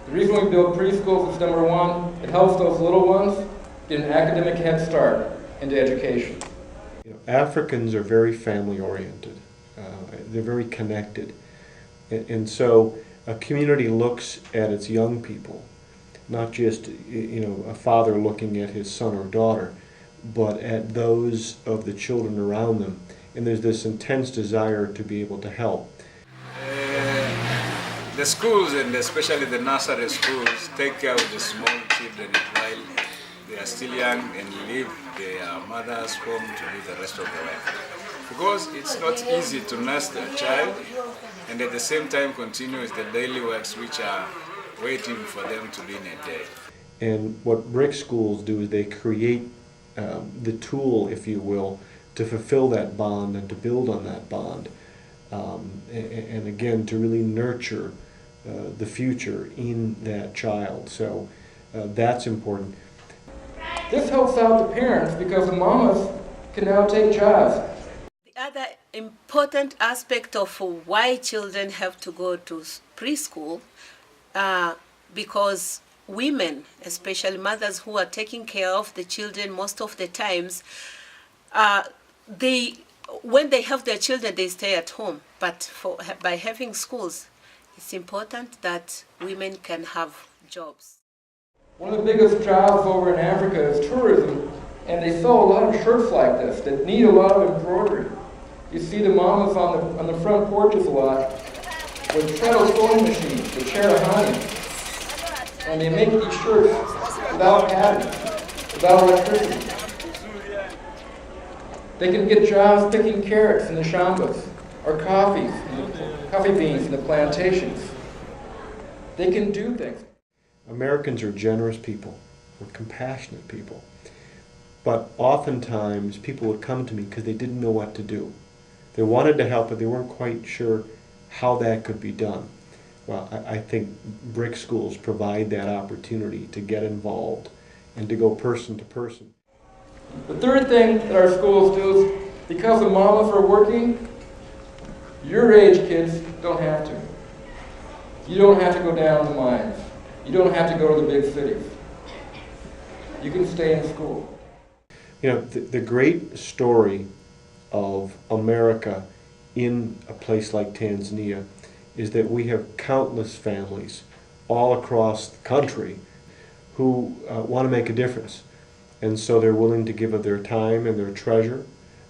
The reason we build preschools is number one, it helps those little ones get an academic head start into education. Africans are very family oriented. They're very connected. And so a community looks at its young people, not just a father looking at his son or daughter, but at those of the children around them. And there's this intense desire to be able to help. The schools, and especially the nursery schools, take care of the small children while they are still young and leave their mother's home to do the rest of the work. Because it's not easy to nurse their child and at the same time continue with the daily works which are waiting for them to do in a day. And what brick schools do is they create the tool, if you will, to fulfill that bond and to build on that bond. And again, to really nurture the future in that child. So that's important. This helps out the parents because the mamas can now take jobs. The other important aspect of why children have to go to preschool, because women, especially mothers who are taking care of the children most of the times, when they have their children, they stay at home. But by having schools, it's important that women can have jobs. One of the biggest jobs over in Africa is tourism, and they sell a lot of shirts like this that need a lot of embroidery. You see the mamas on the front porches a lot with treadle sewing machines, the cherahani, and they make these shirts without padding, without electricity. They can get jobs picking carrots in the shambas, or coffee beans in the plantations. They can do things. Americans are generous people, we're compassionate people, but oftentimes people would come to me because they didn't know what to do. They wanted to help, but they weren't quite sure how that could be done. Well, I think brick schools provide that opportunity to get involved and to go person to person. The third thing that our schools do is, because the mamas are working, your age kids don't have to. You don't have to go down the mines. You don't have to go to the big cities. You can stay in school. The great story of America in a place like Tanzania is that we have countless families all across the country who want to make a difference. And so they're willing to give of their time and their treasure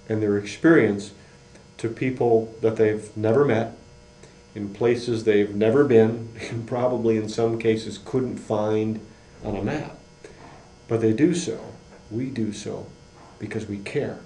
and their experience to people that they've never met, in places they've never been, and probably in some cases couldn't find on a map. But they do so, we do so, because we care.